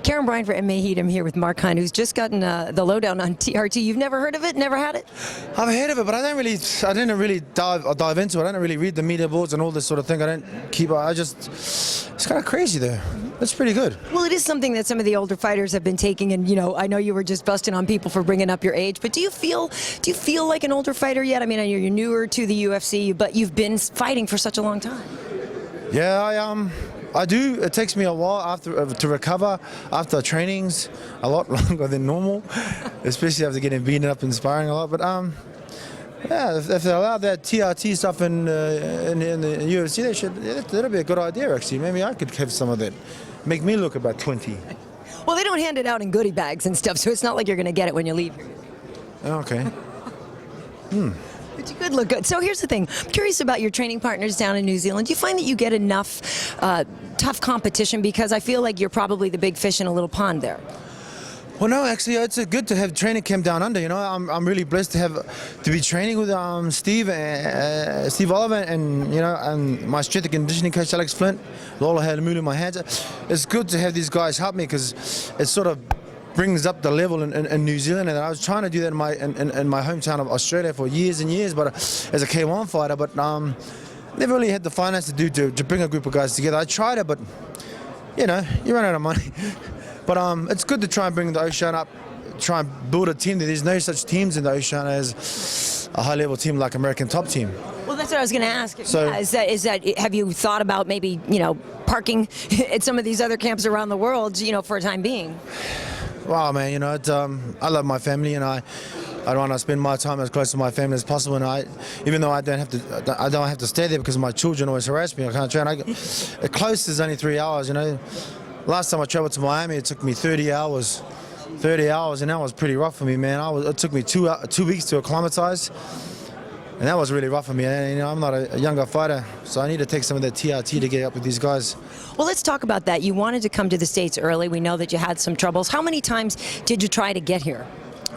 Karyn Bryant for MMA H.E.A.T. I'm here with Mark Hunt, who's just gotten the lowdown on TRT. You've never heard of it? Never had it? I've heard of it, but I didn't really dive into it. I don't really read the media boards and all this sort of thing. It's kind of crazy there. It's pretty good. Well, it is something that some of the older fighters have been taking, and I know you were just busting on people for bringing up your age, but do you feel like an older fighter yet? I mean, you're newer to the UFC, but you've been fighting for such a long time. Yeah, I do. It takes me a while to recover after trainings, a lot longer than normal, especially after getting beaten up and sparring a lot. But yeah, if they allow that TRT stuff in the UFC, that'll be a good idea actually. Maybe I could have some of that, make me look about 20. Well, they don't hand it out in goodie bags and stuff, so it's not like you're going to get it when you leave. Okay. But you could look good. So here's the thing. I'm curious about your training partners down in New Zealand. Do you find that you get enough tough competition? Because I feel like you're probably the big fish in a little pond there. Well, no, actually, it's good to have training camp down under. I'm really blessed to be training with Steve Oliver and and my strength and conditioning coach Alex Flint. Lola had a mood in my hands. It's good to have these guys help me because it sort of brings up the level in New Zealand, and I was trying to do that in my hometown of Australia for years and years, but as a K1 fighter, but never really had the finance to bring a group of guys together. I tried it, but you run out of money. But it's good to try and bring the Oceania up, try and build a team. There's no such teams in the Oceania as a high-level team like American Top Team. Well, that's what I was going to ask. So, yeah, is that have you thought about maybe parking at some of these other camps around the world, for a time being? Wow, man, I love my family, and I want to spend my time as close to my family as possible. And even though I don't have to stay there because my children always harass me. I can't train. The closest is only 3 hours. Last time I traveled to Miami, it took me 30 hours. 30 hours, and that was pretty rough for me, man. It took me 2 weeks to acclimatize, and that was really rough for me. And, I'm not a younger fighter, so I need to take some of that TRT to get up with these guys. Well, let's talk about that. You wanted to come to the States early. We know that you had some troubles. How many times did you try to get here?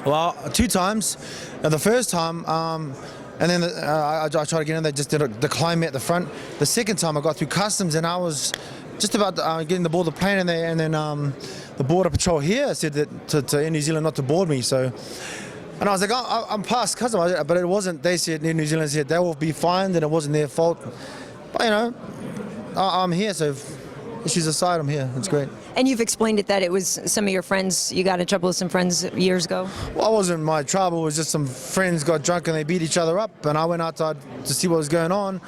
Well, 2 times. Now, the first time, and then I tried to get in. They just declined me at the front. The second time, I got through customs, and I was just about getting to board the plane, and then the border patrol here said that in New Zealand not to board me. So, and I was like, oh, I'm past customs, but it wasn't. They said in New Zealand said they will be fined, and it wasn't their fault. But I'm here, so issues aside, I'm here. It's great. And you've explained it that it was some of your friends. You got in trouble with some friends years ago. Well, it wasn't my trouble. It was just some friends got drunk and they beat each other up, and I went outside to see what was going on.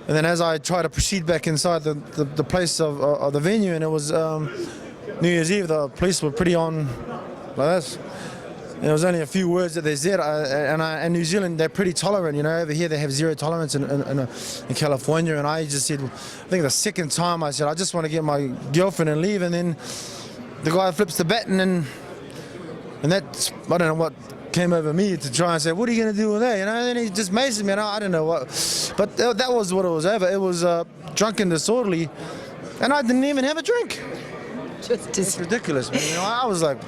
And then as I tried to proceed back inside the place of the venue, and it was New Year's Eve, the police were pretty on like this. And there was only a few words that they said, and New Zealand, they're pretty tolerant. Over here they have zero tolerance in California, and I just said, I think the second time I said, I just want to get my girlfriend and leave, and then the guy flips the baton, and that's, I don't know what came over me to try and say, what are you going to do with that? And he just maces me, and I don't know what. But that was what it was over. It was drunk and disorderly, and I didn't even have a drink. It's ridiculous, man. I was like,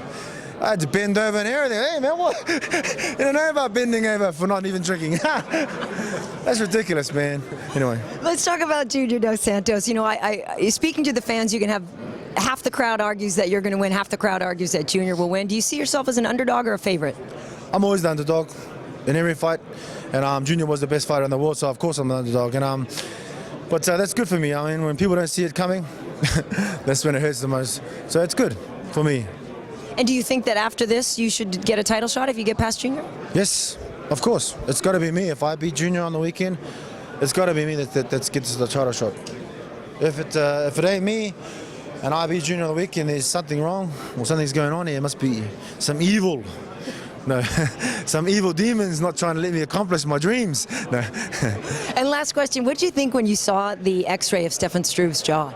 I had to bend over and everything. Hey, man, what? You don't know about bending over for not even drinking. That's ridiculous, man. Anyway. Let's talk about Junior Dos Santos. Speaking to the fans, you can have half the crowd argues that you're going to win, half the crowd argues that Junior will win. Do you see yourself as an underdog or a favorite? I'm always the underdog in every fight, and Junior was the best fighter in the world, so of course I'm the underdog. And but that's good for me. I mean, when people don't see it coming, that's when it hurts the most. So it's good for me. And do you think that after this you should get a title shot if you get past Junior? Yes, of course. It's got to be me. If I beat Junior on the weekend, it's got to be me that gets the title shot. If it ain't me, and I beat Junior on the weekend, there's something wrong, or something's going on here. It must be some evil. No, some evil demons not trying to let me accomplish my dreams. No. And last question, what did you think when you saw the X-ray of Stefan Struve's jaw?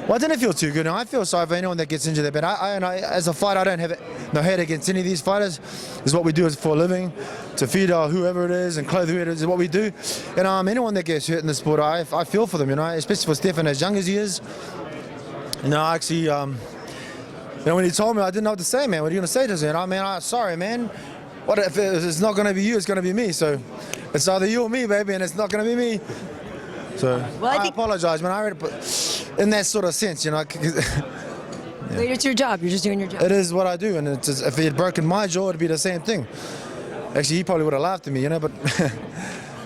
Well, I didn't feel too good. I feel sorry for anyone that gets injured there, but as a fighter, I don't have no hate against any of these fighters. It's what we do for a living, to feed whoever it is and clothe whoever it is what we do. And anyone that gets hurt in the sport, I feel for them, especially for Stefan as young as he is. Actually, when he told me, I didn't know what to say, man. What are you going to say to him? Sorry, man. What if it's not going to be you? It's going to be me. So it's either you or me, baby, and it's not going to be me. So I apologize, man. In that sort of sense, Yeah. It's your job. You're just doing your job. It is what I do, and it's just, if he had broken my jaw, it'd be the same thing. Actually, he probably would have laughed at me, you know, but...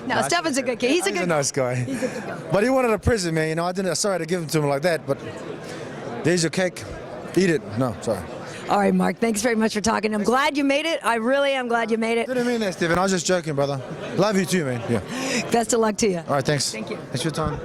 No, Stefan's a good kid. He's a good nice guy. He's a good guy. But he wanted a present, man. You know, I didn't. Sorry to give him to him like that, but there's your cake. Eat it. No, sorry. All right, Mark. Thanks very much for talking. I'm glad you made it. I really am glad you made it. Didn't mean that, Stephen. I was just joking, brother. Love you too, man. Yeah. Best of luck to you. All right, thanks. Thank you. Thanks for your time.